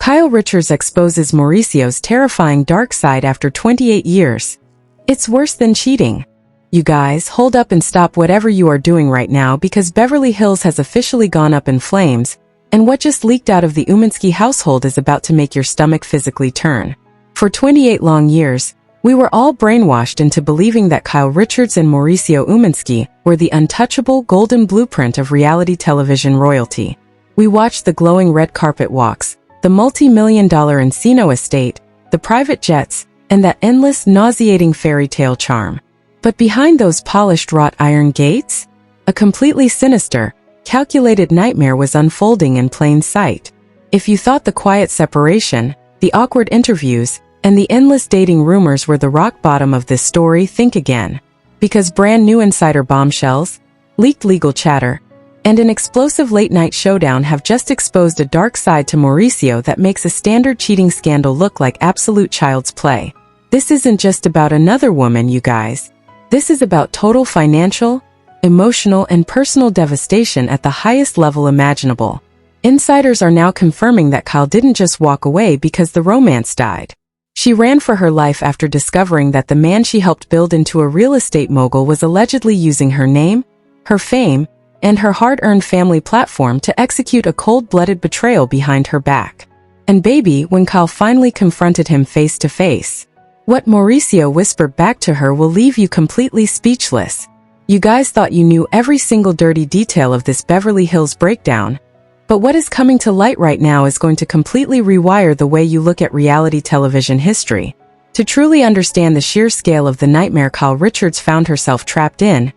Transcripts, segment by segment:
Kyle Richards exposes Mauricio's terrifying dark side after 28 years. It's worse than cheating. You guys, hold up and stop whatever you are doing right now because Beverly Hills has officially gone up in flames, and what just leaked out of the Umansky household is about to make your stomach physically turn. For 28 long years, we were all brainwashed into believing that Kyle Richards and Mauricio Umansky were the untouchable golden blueprint of reality television royalty. We watched the glowing red carpet walks, the multi-million-dollar Encino estate, the private jets, and that endless, nauseating fairy tale charm. But behind those polished wrought iron gates, a completely sinister, calculated nightmare was unfolding in plain sight. If you thought the quiet separation, the awkward interviews, and the endless dating rumors were the rock bottom of this story, think again. Because brand new insider bombshells, leaked legal chatter, and an explosive late-night showdown have just exposed a dark side to Mauricio that makes a standard cheating scandal look like absolute child's play. This isn't just about another woman, you guys. This is about total financial, emotional, and personal devastation at the highest level imaginable. Insiders are now confirming that Kyle didn't just walk away because the romance died. She ran for her life after discovering that the man she helped build into a real estate mogul was allegedly using her name, her fame, and her hard-earned family platform to execute a cold-blooded betrayal behind her back. And baby, when Kyle finally confronted him face to face, what Mauricio whispered back to her will leave you completely speechless. You guys thought you knew every single dirty detail of this Beverly Hills breakdown, but what is coming to light right now is going to completely rewire the way you look at reality television history. To truly understand the sheer scale of the nightmare Kyle Richards found herself trapped in,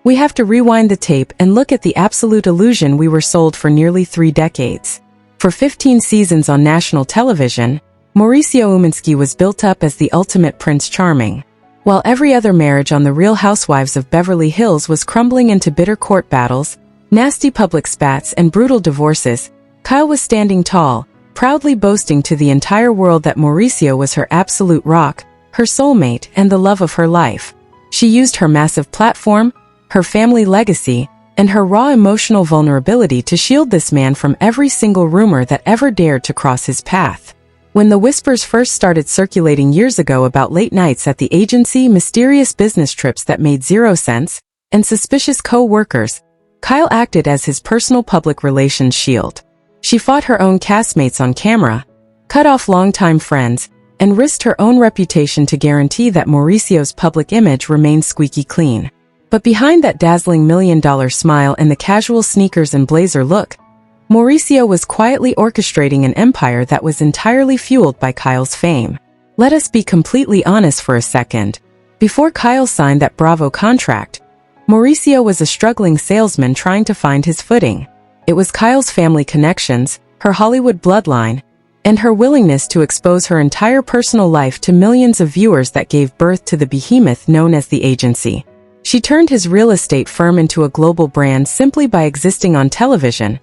we have to rewind the tape and look at the absolute illusion we were sold for nearly 3 decades. For 15 seasons on national television, Mauricio Umansky was built up as the ultimate Prince Charming. While every other marriage on the Real Housewives of Beverly Hills was crumbling into bitter court battles, nasty public spats, and brutal divorces, Kyle was standing tall, proudly boasting to the entire world that Mauricio was her absolute rock, her soulmate, and the love of her life. She used her massive platform, her family legacy, and her raw emotional vulnerability to shield this man from every single rumor that ever dared to cross his path. When the whispers first started circulating years ago about late nights at the agency, mysterious business trips that made zero sense, and suspicious co-workers, Kyle acted as his personal public relations shield. She fought her own castmates on camera, cut off longtime friends, and risked her own reputation to guarantee that Mauricio's public image remained squeaky clean. But behind that dazzling million-dollar smile and the casual sneakers and blazer look, Mauricio was quietly orchestrating an empire that was entirely fueled by Kyle's fame. Let us be completely honest for a second. Before Kyle signed that Bravo contract, Mauricio was a struggling salesman trying to find his footing. It was Kyle's family connections, her Hollywood bloodline, and her willingness to expose her entire personal life to millions of viewers that gave birth to the behemoth known as the agency. She turned his real estate firm into a global brand simply by existing on television,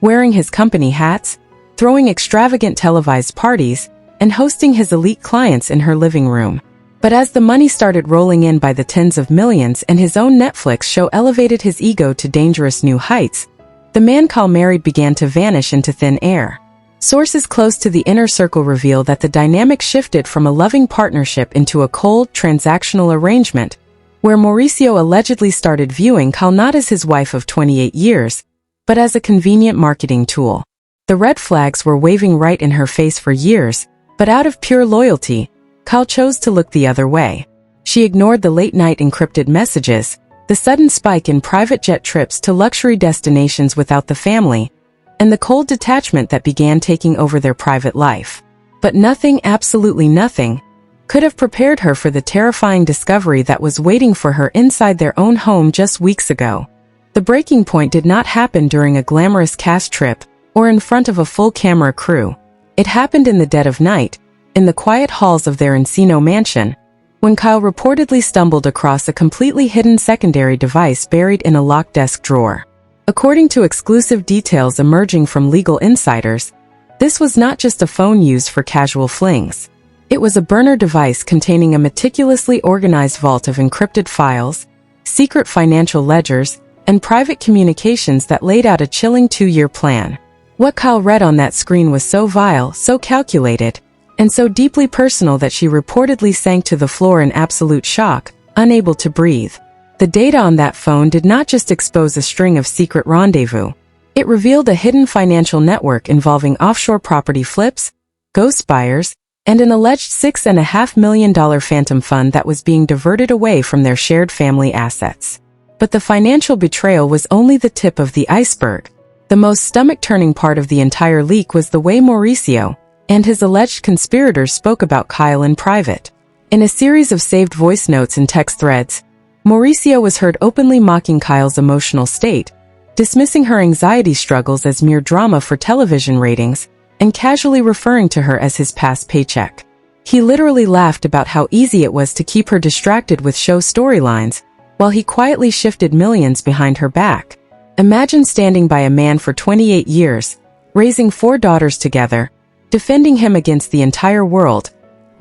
wearing his company hats, throwing extravagant televised parties, and hosting his elite clients in her living room. But as the money started rolling in by the tens of millions and his own Netflix show elevated his ego to dangerous new heights, the man Kyle married began to vanish into thin air. Sources close to the inner circle reveal that the dynamic shifted from a loving partnership into a cold, transactional arrangement, where Mauricio allegedly started viewing Kyle not as his wife of 28 years, but as a convenient marketing tool. The red flags were waving right in her face for years, but out of pure loyalty, Kyle chose to look the other way. She ignored the late-night encrypted messages, the sudden spike in private jet trips to luxury destinations without the family, and the cold detachment that began taking over their private life. But nothing, absolutely nothing, could have prepared her for the terrifying discovery that was waiting for her inside their own home just weeks ago. The breaking point did not happen during a glamorous cast trip or in front of a full camera crew. It happened in the dead of night, in the quiet halls of their Encino mansion, when Kyle reportedly stumbled across a completely hidden secondary device buried in a locked desk drawer. According to exclusive details emerging from legal insiders, this was not just a phone used for casual flings. It was a burner device containing a meticulously organized vault of encrypted files, secret financial ledgers, and private communications that laid out a chilling 2-year plan. What Kyle read on that screen was so vile, so calculated, and so deeply personal that she reportedly sank to the floor in absolute shock, unable to breathe. The data on that phone did not just expose a string of secret rendezvous. It revealed a hidden financial network involving offshore property flips, ghost buyers, and an alleged $6.5 million phantom fund that was being diverted away from their shared family assets. But the financial betrayal was only the tip of the iceberg. The most stomach-turning part of the entire leak was the way Mauricio and his alleged conspirators spoke about Kyle in private. In a series of saved voice notes and text threads, Mauricio was heard openly mocking Kyle's emotional state, dismissing her anxiety struggles as mere drama for television ratings, and casually referring to her as his past paycheck. He literally laughed about how easy it was to keep her distracted with show storylines, while he quietly shifted millions behind her back. Imagine standing by a man for 28 years, raising 4 daughters together, defending him against the entire world,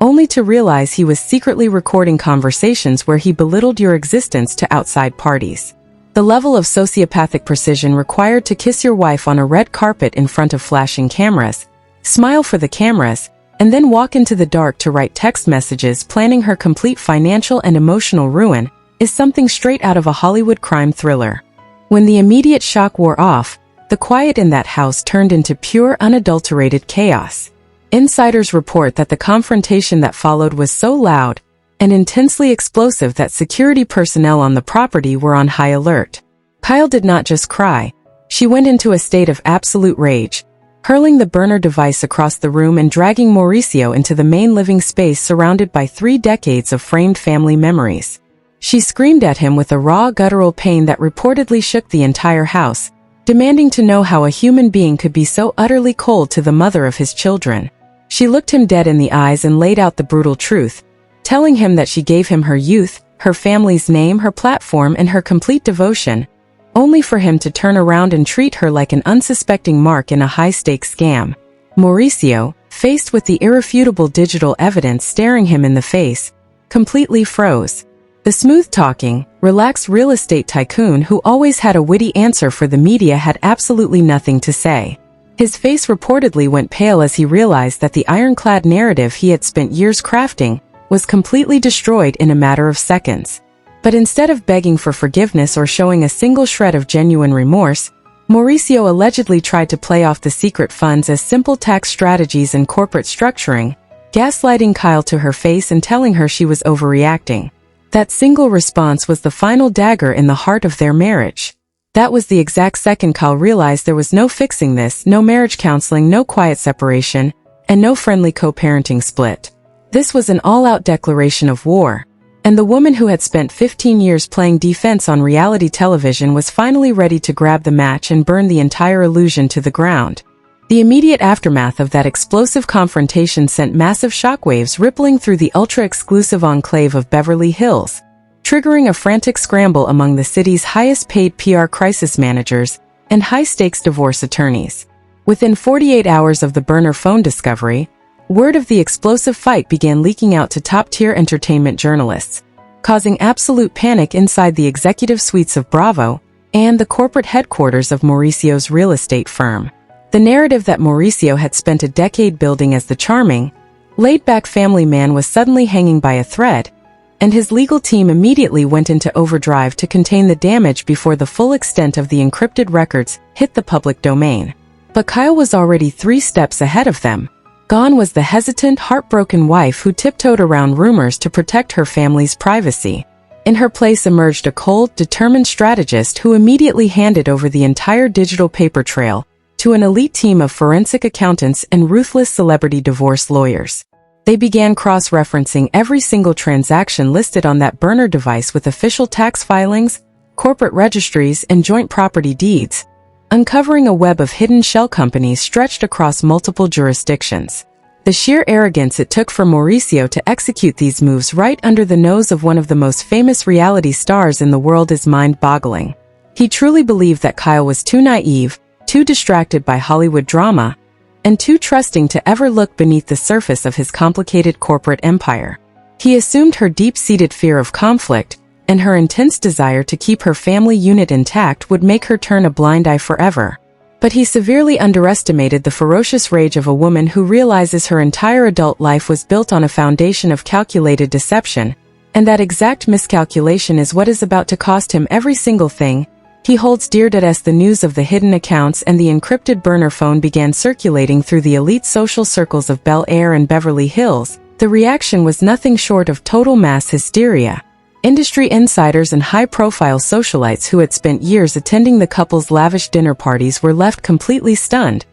only to realize he was secretly recording conversations where he belittled your existence to outside parties. The level of sociopathic precision required to kiss your wife on a red carpet in front of flashing cameras, smile for the cameras, and then walk into the dark to write text messages planning her complete financial and emotional ruin is something straight out of a Hollywood crime thriller. When the immediate shock wore off, the quiet in that house turned into pure, unadulterated chaos. Insiders report that the confrontation that followed was so loud and intensely explosive that security personnel on the property were on high alert. Kyle did not just cry. She went into a state of absolute rage, hurling the burner device across the room and dragging Mauricio into the main living space surrounded by 3 decades of framed family memories. She screamed at him with a raw, guttural pain that reportedly shook the entire house, demanding to know how a human being could be so utterly cold to the mother of his children. She looked him dead in the eyes and laid out the brutal truth, telling him that she gave him her youth, her family's name, her platform, and her complete devotion, only for him to turn around and treat her like an unsuspecting mark in a high-stakes scam. Mauricio, faced with the irrefutable digital evidence staring him in the face, completely froze. The smooth-talking, relaxed real estate tycoon who always had a witty answer for the media had absolutely nothing to say. His face reportedly went pale as he realized that the ironclad narrative he had spent years crafting was completely destroyed in a matter of seconds. But instead of begging for forgiveness or showing a single shred of genuine remorse, Mauricio allegedly tried to play off the secret funds as simple tax strategies and corporate structuring, gaslighting Kyle to her face and telling her she was overreacting. That single response was the final dagger in the heart of their marriage. That was the exact second Kyle realized there was no fixing this, no marriage counseling, no quiet separation, and no friendly co-parenting split. This was an all-out declaration of war, and the woman who had spent 15 years playing defense on reality television was finally ready to grab the match and burn the entire illusion to the ground. The immediate aftermath of that explosive confrontation sent massive shockwaves rippling through the ultra-exclusive enclave of Beverly Hills, triggering a frantic scramble among the city's highest-paid PR crisis managers and high-stakes divorce attorneys. Within 48 hours of the burner phone discovery, word of the explosive fight began leaking out to top-tier entertainment journalists, causing absolute panic inside the executive suites of Bravo and the corporate headquarters of Mauricio's real estate firm. The narrative that Mauricio had spent a decade building as the charming, laid-back family man was suddenly hanging by a thread, and his legal team immediately went into overdrive to contain the damage before the full extent of the encrypted records hit the public domain. But Kyle was already 3 steps ahead of them. Gone was the hesitant, heartbroken wife who tiptoed around rumors to protect her family's privacy. In her place emerged a cold, determined strategist who immediately handed over the entire digital paper trail to an elite team of forensic accountants and ruthless celebrity divorce lawyers. They began cross-referencing every single transaction listed on that burner device with official tax filings, corporate registries, and joint property deeds, uncovering a web of hidden shell companies stretched across multiple jurisdictions. The sheer arrogance it took for Mauricio to execute these moves right under the nose of one of the most famous reality stars in the world is mind-boggling. He truly believed that Kyle was too naive, too distracted by Hollywood drama, and too trusting to ever look beneath the surface of his complicated corporate empire. He assumed her deep-seated fear of conflict and her intense desire to keep her family unit intact would make her turn a blind eye forever. But he severely underestimated the ferocious rage of a woman who realizes her entire adult life was built on a foundation of calculated deception, and that exact miscalculation is what is about to cost him every single thing he holds dear. As the news of the hidden accounts and the encrypted burner phone began circulating through the elite social circles of Bel Air and Beverly Hills, the reaction was nothing short of total mass hysteria. Industry insiders and high-profile socialites who had spent years attending the couple's lavish dinner parties were left completely stunned,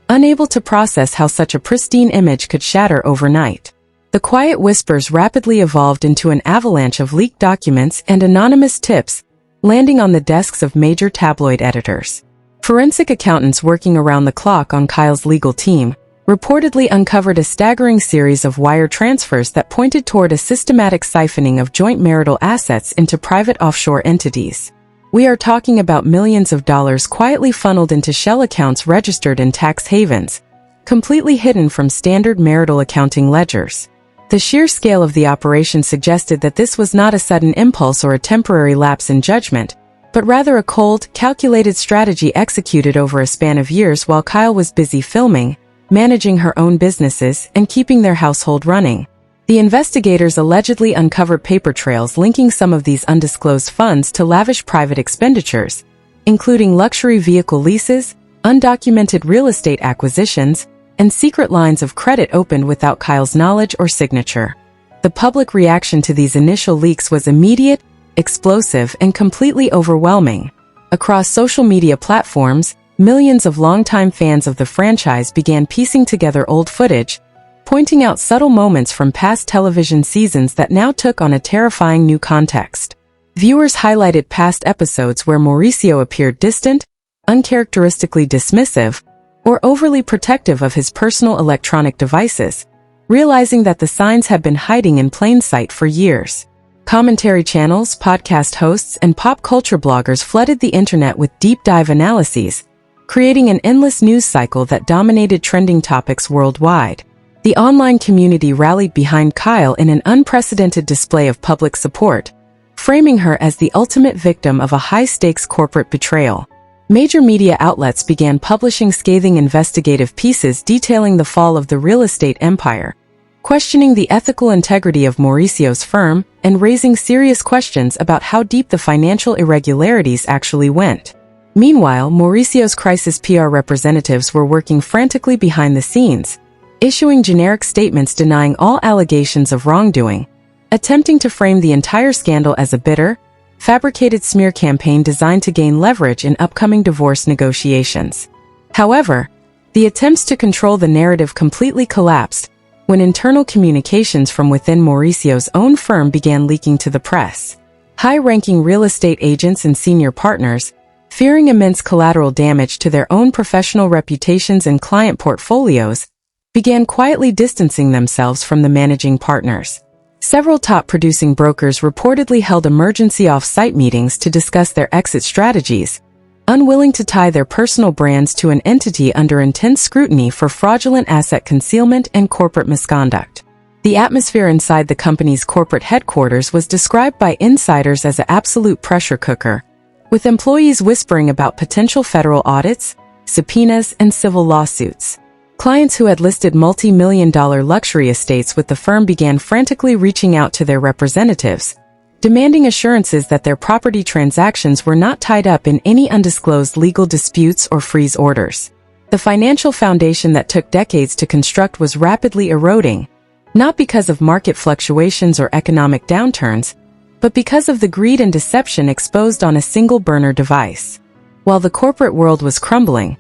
unable to process how such a pristine image could shatter overnight. The quiet whispers rapidly evolved into an avalanche of leaked documents and anonymous tips, landing on the desks of major tabloid editors. Forensic accountants working around the clock on Kyle's legal team reportedly uncovered a staggering series of wire transfers that pointed toward a systematic siphoning of joint marital assets into private offshore entities. We are talking about millions of dollars quietly funneled into shell accounts registered in tax havens, completely hidden from standard marital accounting ledgers. The sheer scale of the operation suggested that this was not a sudden impulse or a temporary lapse in judgment, but rather a cold, calculated strategy executed over a span of years while Kyle was busy filming, managing her own businesses, and keeping their household running. The investigators allegedly uncovered paper trails linking some of these undisclosed funds to lavish private expenditures, including luxury vehicle leases, undocumented real estate acquisitions, and secret lines of credit opened without Kyle's knowledge or signature. The public reaction to these initial leaks was immediate, explosive, and completely overwhelming. Across social media platforms, millions of longtime fans of the franchise began piecing together old footage, pointing out subtle moments from past television seasons that now took on a terrifying new context. Viewers highlighted past episodes where Mauricio appeared distant, uncharacteristically dismissive, or overly protective of his personal electronic devices, realizing that the signs had been hiding in plain sight for years. Commentary channels, podcast hosts, and pop culture bloggers flooded the internet with deep-dive analyses, creating an endless news cycle that dominated trending topics worldwide. The online community rallied behind Kyle in an unprecedented display of public support, framing her as the ultimate victim of a high-stakes corporate betrayal. Major media outlets began publishing scathing investigative pieces detailing the fall of the real estate empire, questioning the ethical integrity of Mauricio's firm, and raising serious questions about how deep the financial irregularities actually went. Meanwhile, Mauricio's crisis PR representatives were working frantically behind the scenes, issuing generic statements denying all allegations of wrongdoing, attempting to frame the entire scandal as a bitter, fabricated smear campaign designed to gain leverage in upcoming divorce negotiations. However, the attempts to control the narrative completely collapsed when internal communications from within Mauricio's own firm began leaking to the press. High-ranking real estate agents and senior partners, fearing immense collateral damage to their own professional reputations and client portfolios, began quietly distancing themselves from the managing partners. Several top producing brokers reportedly held emergency off-site meetings to discuss their exit strategies, unwilling to tie their personal brands to an entity under intense scrutiny for fraudulent asset concealment and corporate misconduct. The atmosphere inside the company's corporate headquarters was described by insiders as an absolute pressure cooker, with employees whispering about potential federal audits, subpoenas, and civil lawsuits. Clients who had listed multi-million-dollar luxury estates with the firm began frantically reaching out to their representatives, demanding assurances that their property transactions were not tied up in any undisclosed legal disputes or freeze orders. The financial foundation that took decades to construct was rapidly eroding, not because of market fluctuations or economic downturns, but because of the greed and deception exposed on a single burner device. While the corporate world was crumbling,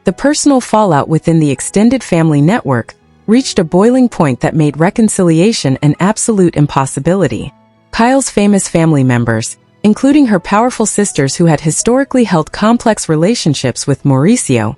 the personal fallout within the extended family network reached a boiling point that made reconciliation an absolute impossibility. Kyle's famous family members, including her powerful sisters who had historically held complex relationships with Mauricio,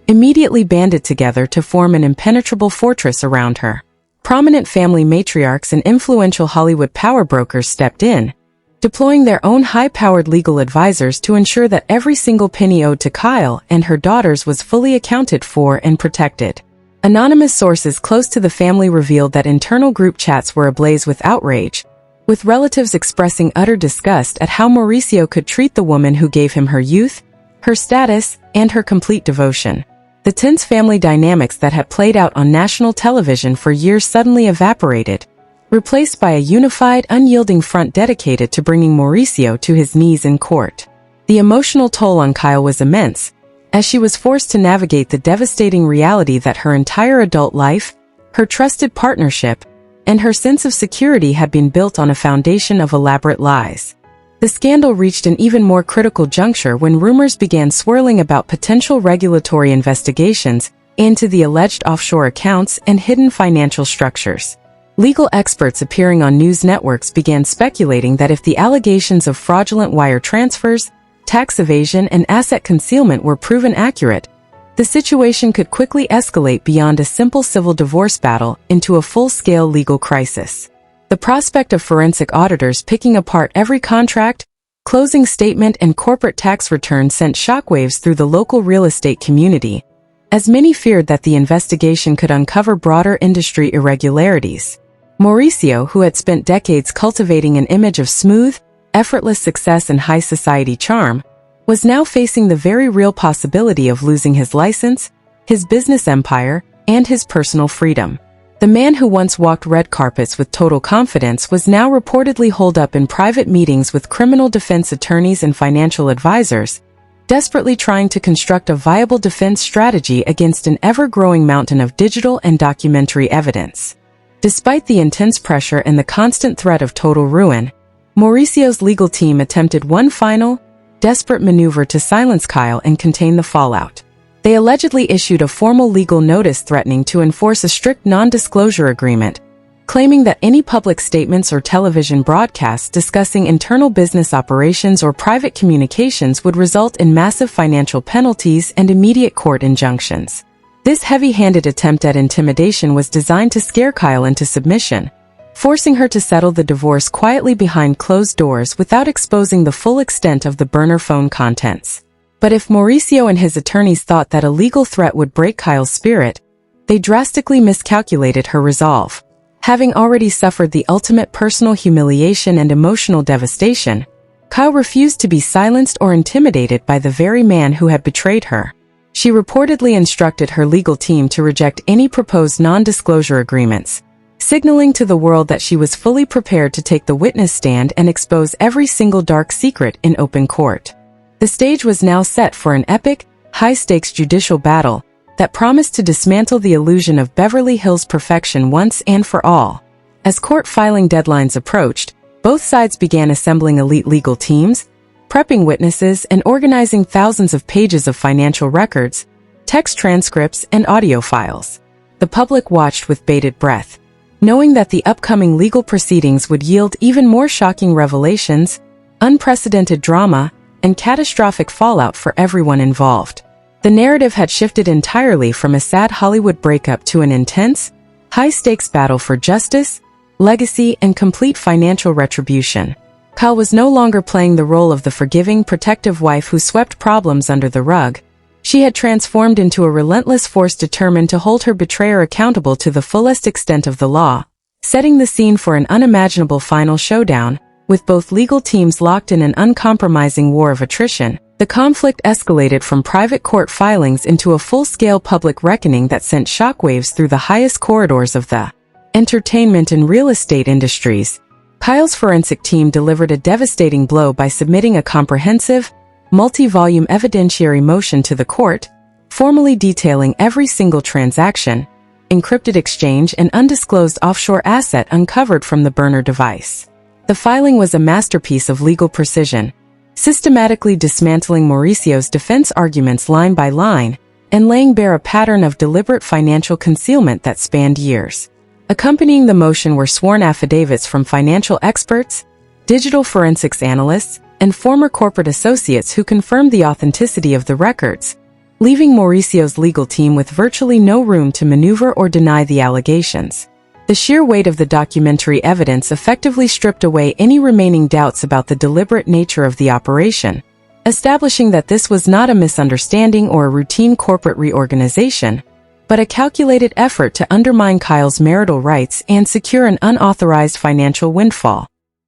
immediately banded together to form an impenetrable fortress around her. Prominent family matriarchs and influential Hollywood power brokers stepped in, deploying their own high-powered legal advisors to ensure that every single penny owed to Kyle and her daughters was fully accounted for and protected. Anonymous sources close to the family revealed that internal group chats were ablaze with outrage, with relatives expressing utter disgust at how Mauricio could treat the woman who gave him her youth, her status, and her complete devotion. The tense family dynamics that had played out on national television for years suddenly evaporated, replaced by a unified, unyielding front dedicated to bringing Mauricio to his knees in court. The emotional toll on Kyle was immense, as she was forced to navigate the devastating reality that her entire adult life, her trusted partnership, and her sense of security had been built on a foundation of elaborate lies. The scandal reached an even more critical juncture when rumors began swirling about potential regulatory investigations into the alleged offshore accounts and hidden financial structures. Legal experts appearing on news networks began speculating that if the allegations of fraudulent wire transfers, tax evasion, and asset concealment were proven accurate, the situation could quickly escalate beyond a simple civil divorce battle into a full-scale legal crisis. The prospect of forensic auditors picking apart every contract, closing statement, and corporate tax return sent shockwaves through the local real estate community, as many feared that the investigation could uncover broader industry irregularities. Mauricio, who had spent decades cultivating an image of smooth, effortless success and high society charm, was now facing the very real possibility of losing his license, his business empire, and his personal freedom. The man who once walked red carpets with total confidence was now reportedly holed up in private meetings with criminal defense attorneys and financial advisors, desperately trying to construct a viable defense strategy against an ever-growing mountain of digital and documentary evidence. Despite the intense pressure and the constant threat of total ruin, Mauricio's legal team attempted one final, desperate maneuver to silence Kyle and contain the fallout. They allegedly issued a formal legal notice threatening to enforce a strict non-disclosure agreement, claiming that any public statements or television broadcasts discussing internal business operations or private communications would result in massive financial penalties and immediate court injunctions. This heavy-handed attempt at intimidation was designed to scare Kyle into submission, forcing her to settle the divorce quietly behind closed doors without exposing the full extent of the burner phone contents. But if Mauricio and his attorneys thought that a legal threat would break Kyle's spirit, they drastically miscalculated her resolve. Having already suffered the ultimate personal humiliation and emotional devastation, Kyle refused to be silenced or intimidated by the very man who had betrayed her. She reportedly instructed her legal team to reject any proposed non-disclosure agreements, signaling to the world that she was fully prepared to take the witness stand and expose every single dark secret in open court. The stage was now set for an epic, high-stakes judicial battle that promised to dismantle the illusion of Beverly Hills perfection once and for all. As court filing deadlines approached, both sides began assembling elite legal teams, prepping witnesses, and organizing thousands of pages of financial records, text transcripts, and audio files. The public watched with bated breath, knowing that the upcoming legal proceedings would yield even more shocking revelations, unprecedented drama, and catastrophic fallout for everyone involved. The narrative had shifted entirely from a sad Hollywood breakup to an intense, high-stakes battle for justice, legacy, and complete financial retribution. Kyle was no longer playing the role of the forgiving, protective wife who swept problems under the rug. She had transformed into a relentless force determined to hold her betrayer accountable to the fullest extent of the law, setting the scene for an unimaginable final showdown. With both legal teams locked in an uncompromising war of attrition, the conflict escalated from private court filings into a full-scale public reckoning that sent shockwaves through the highest corridors of the entertainment and real estate industries. Kyle's forensic team delivered a devastating blow by submitting a comprehensive, multi-volume evidentiary motion to the court, formally detailing every single transaction, encrypted exchange, and undisclosed offshore asset uncovered from the burner device. The filing was a masterpiece of legal precision, systematically dismantling Mauricio's defense arguments line by line and laying bare a pattern of deliberate financial concealment that spanned years. Accompanying the motion were sworn affidavits from financial experts, digital forensics analysts, and former corporate associates who confirmed the authenticity of the records, leaving Mauricio's legal team with virtually no room to maneuver or deny the allegations. The sheer weight of the documentary evidence effectively stripped away any remaining doubts about the deliberate nature of the operation, establishing that this was not a misunderstanding or a routine corporate reorganization, but a calculated effort to undermine Kyle's marital rights and secure an unauthorized financial windfall.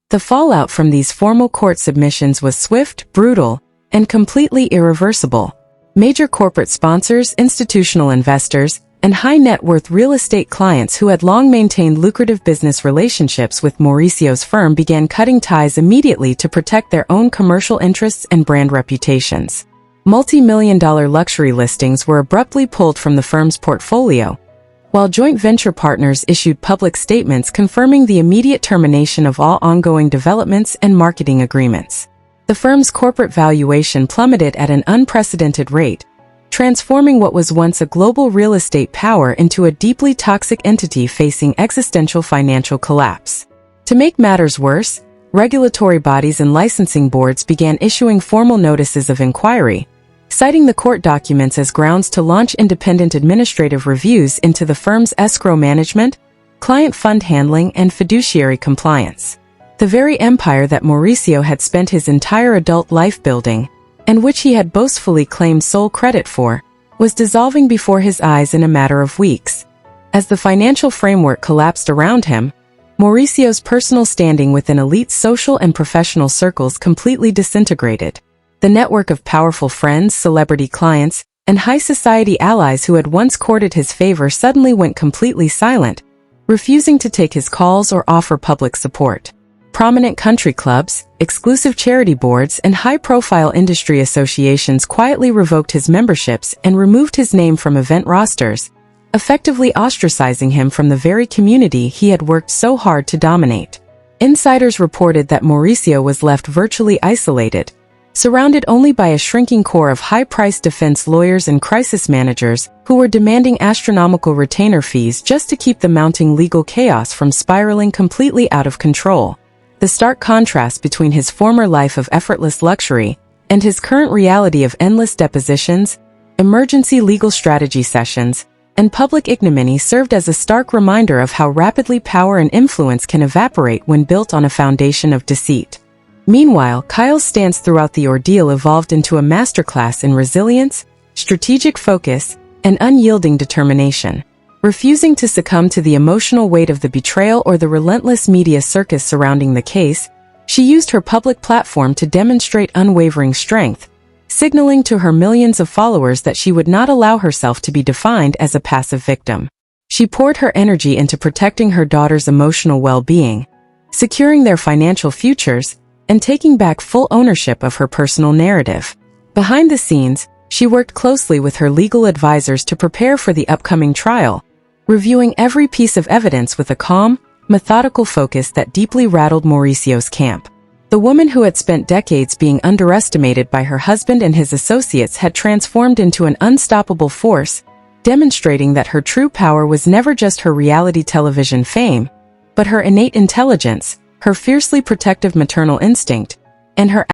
The fallout from these formal court submissions was swift, brutal, and completely irreversible. Major corporate sponsors, institutional investors, and high-net-worth real estate clients who had long maintained lucrative business relationships with Mauricio's firm began cutting ties immediately to protect their own commercial interests and brand reputations. Multi-million-dollar luxury listings were abruptly pulled from the firm's portfolio, while joint venture partners issued public statements confirming the immediate termination of all ongoing developments and marketing agreements. The firm's corporate valuation plummeted at an unprecedented rate, transforming what was once a global real estate power into a deeply toxic entity facing existential financial collapse. To make matters worse, regulatory bodies and licensing boards began issuing formal notices of inquiry, citing the court documents as grounds to launch independent administrative reviews into the firm's escrow management, client fund handling, and fiduciary compliance. The very empire that Mauricio had spent his entire adult life building, and which he had boastfully claimed sole credit for, was dissolving before his eyes in a matter of weeks. As the financial framework collapsed around him, Mauricio's personal standing within elite social and professional circles completely disintegrated. The network of powerful friends, celebrity clients, and high society allies who had once courted his favor suddenly went completely silent, refusing to take his calls or offer public support. Prominent country clubs, exclusive charity boards, and high-profile industry associations quietly revoked his memberships and removed his name from event rosters, effectively ostracizing him from the very community he had worked so hard to dominate. Insiders reported that Mauricio was left virtually isolated, surrounded only by a shrinking core of high-priced defense lawyers and crisis managers who were demanding astronomical retainer fees just to keep the mounting legal chaos from spiraling completely out of control. The stark contrast between his former life of effortless luxury and his current reality of endless depositions, emergency legal strategy sessions, and public ignominy served as a stark reminder of how rapidly power and influence can evaporate when built on a foundation of deceit. Meanwhile, Kyle's stance throughout the ordeal evolved into a masterclass in resilience, strategic focus, and unyielding determination. Refusing to succumb to the emotional weight of the betrayal or the relentless media circus surrounding the case, she used her public platform to demonstrate unwavering strength, signaling to her millions of followers that she would not allow herself to be defined as a passive victim. She poured her energy into protecting her daughter's emotional well-being, securing their financial futures, and taking back full ownership of her personal narrative. Behind the scenes, she worked closely with her legal advisors to prepare for the upcoming trial, reviewing every piece of evidence with a calm, methodical focus that deeply rattled Mauricio's camp. The woman who had spent decades being underestimated by her husband and his associates had transformed into an unstoppable force, demonstrating that her true power was never just her reality television fame, but her innate intelligence, her fiercely protective maternal instinct, and her